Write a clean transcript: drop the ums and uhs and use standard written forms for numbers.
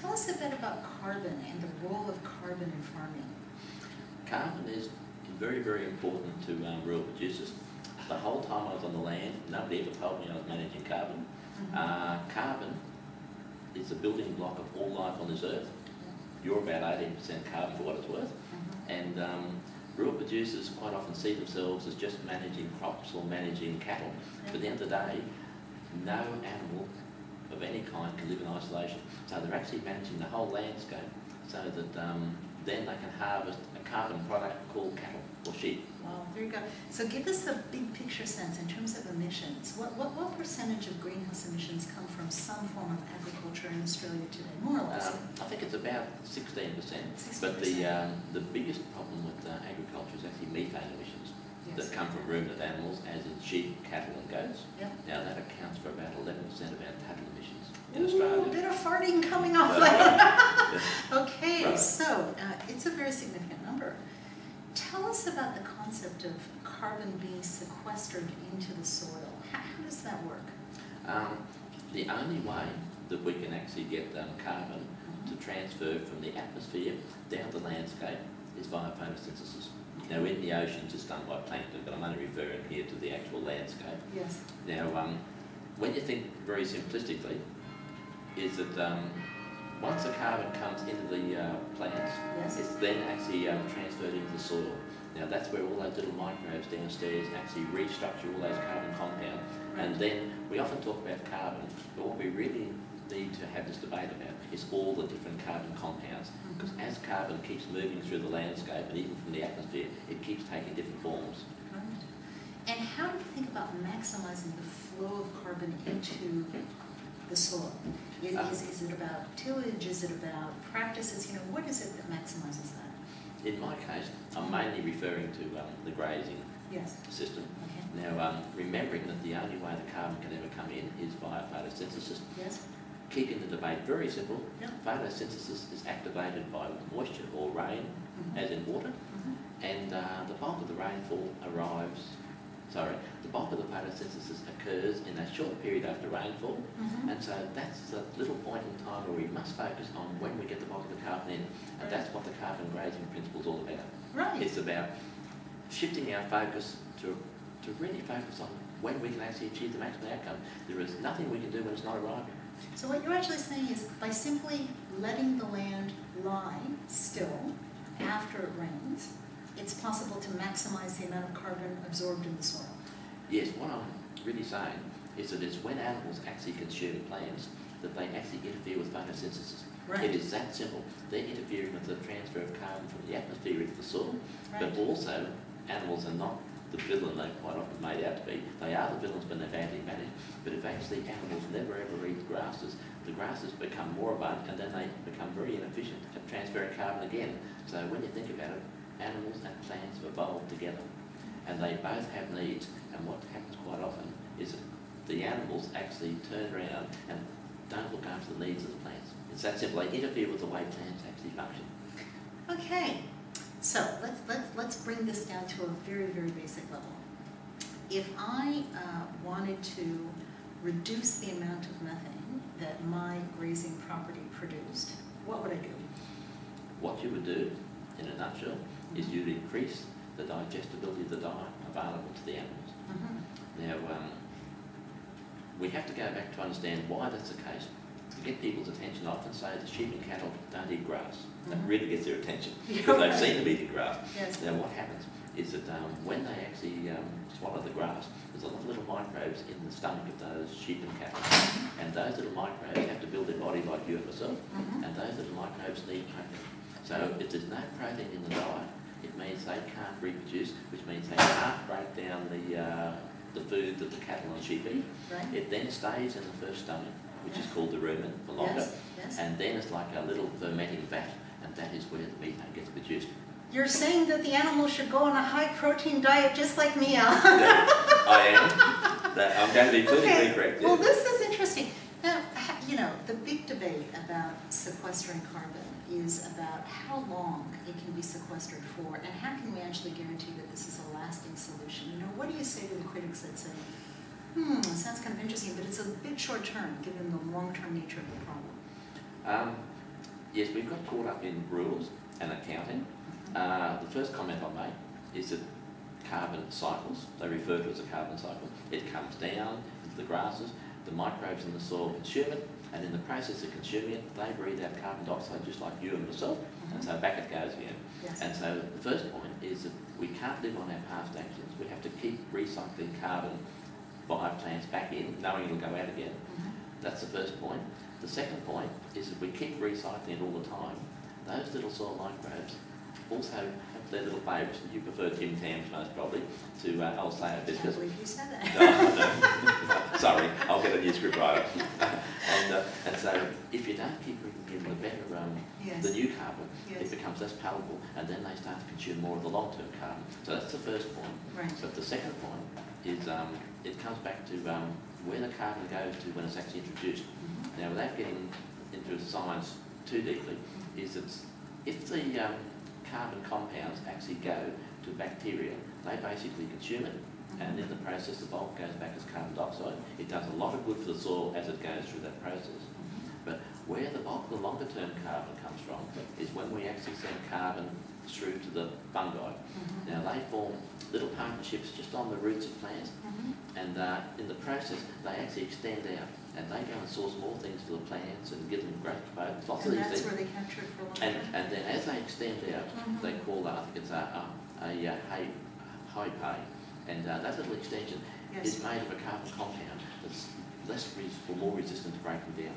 Tell us a bit about carbon and the role of carbon in farming. Carbon is very, very important to rural producers. The whole time I was on the land, nobody ever told me I was managing carbon. Carbon is the building block of all life on this earth. You're about 18% carbon for what it's worth. And rural producers quite often see themselves as just managing crops or managing cattle. But at the end of the day, no animal of any kind can live in isolation. So they're actually managing the whole landscape so that then they can harvest a carbon product called cattle or sheep. Well, there you go. So give us a big picture sense in terms of emissions. What percentage of greenhouse emissions come from some form of agriculture in Australia today, more or less? I think it's about 16%. 16%. But the biggest problem with agriculture is actually methane emissions that come from ruminant animals, as in sheep, cattle and goats. Now that accounts for about 11% of our total emissions in Australia. A bit of farting coming off there. Okay, right. So it's a very significant number. Tell us about the concept of carbon being sequestered into the soil. How does that work? The only way that we can actually get carbon to transfer from the atmosphere down the landscape is via photosynthesis. Now in the oceans it's done by plankton, but I'm only referring here to the actual landscape. Yes. Now when you think very simplistically, is that once the carbon comes into the plants, it's then actually transferred into the soil. Now that's where all those little microbes downstairs actually restructure all those carbon compounds. And then we often talk about carbon, but what we really need to have this debate about is all the different carbon compounds. Because as carbon keeps moving through the landscape and even from the atmosphere, it keeps taking different forms. Right. And how do you think about maximizing the flow of carbon into the soil? Is it about tillage? Is it about practices? You know, what is it that maximizes that? In my case, I'm mainly referring to the grazing system. Okay. Now, remembering that the only way the carbon can ever come in is via photosynthesis. Yes. Keeping the debate very simple, photosynthesis is activated by moisture or rain, as in water, and the bulk of the rainfall the bulk of the photosynthesis occurs in a short period after rainfall, and so that's the little point in time where we must focus on when we get the bulk of the carbon in, and that's what the carbon grazing principle is all about. Right. It's about shifting our focus to really focus on when we can actually achieve the maximum outcome. There is nothing we can do when it's not arriving. So what you're actually saying is by simply letting the land lie still after it rains, it's possible to maximize the amount of carbon absorbed in the soil. Yes, what I'm really saying is that it's when animals actually consume plants that they actually interfere with photosynthesis. Right. It is that simple. They're interfering with the transfer of carbon from the atmosphere into the soil, but also animals are not the villain they're quite often made out to be. They are the villains when they're badly managed, but if actually animals never ever eat grasses, the grasses become more abundant and then they become very inefficient at transferring carbon again. So when you think about it, animals and plants have evolved together and they both have needs, and what happens quite often is that the animals actually turn around and don't look after the needs of the plants. It's that simple. They interfere with the way plants actually function. Okay. So let's bring this down to a very, very basic level. If I wanted to reduce the amount of methane that my grazing property produced, what would I do? What you would do, in a nutshell, is you'd increase the digestibility of the diet available to the animals. Now, we have to go back to understand why that's the case. To get people's attention, I often say that sheep and cattle don't eat grass. That really gets their attention because they've seen them eating grass. Yes. Now what happens is that when they actually swallow the grass, there's a lot of little microbes in the stomach of those sheep and cattle. And those little microbes have to build their body like you and myself, and those little microbes need protein. So if there's no protein in the diet, it means they can't reproduce, which means they can't break down the food that the cattle and sheep eat. Right. It then stays in the first stomach, which is called the rumen for longer, and then it's like a little fermenting vat, and that is where the methane gets produced. You're saying that the animal should go on a high-protein diet just like me, Alan. I am. I'm going to be politically correct. Well, this is interesting. Now, you know, the big debate about sequestering carbon is about how long it can be sequestered for, and how can we actually guarantee that this is a lasting solution? You know, what do you say to the critics that say, it sounds kind of interesting, but it's a bit short-term, given the long-term nature of the problem? Yes, we've got caught up in rules and accounting. The first comment I'll make is that carbon cycles, they refer to it as a carbon cycle. It comes down into the grasses, the microbes in the soil consume it, and in the process of consuming it, they breathe out carbon dioxide just like you and myself, and so back it goes again. Yes. And so the first point is that we can't live on our past actions. We have to keep recycling carbon via plants back in, knowing it'll go out again. That's the first point. The second point is that we keep recycling it all the time. Those little soil microbes also have their little favourites. You prefer Tim Tams most probably to Alsaia biscuits. I can't believe you said that. No. Sorry, I'll get a new script writer. And so if you don't keep bringing in the better, the new carbon, it becomes less palatable, and then they start to consume more of the long-term carbon. So that's the first point. Right. But the second point is it comes back to where the carbon goes to when it's actually introduced. Now, without getting into science too deeply, is that if the carbon compounds actually go to bacteria, they basically consume it, and in the process the bulk goes back as carbon dioxide. It does a lot of good for the soil as it goes through that process. But where the bulk of the longer term carbon comes from is when we actually send carbon through to the fungi. Now they form little partnerships just on the roots of plants, and in the process they actually extend out, and they go and source more things for the plants and give them growth promotes, lots of these things. And that's where they capture it for a long time. And then as they extend out, they call that, I think it's high pay, and that little extension is made of a carbon compound that's more resistant to breaking down.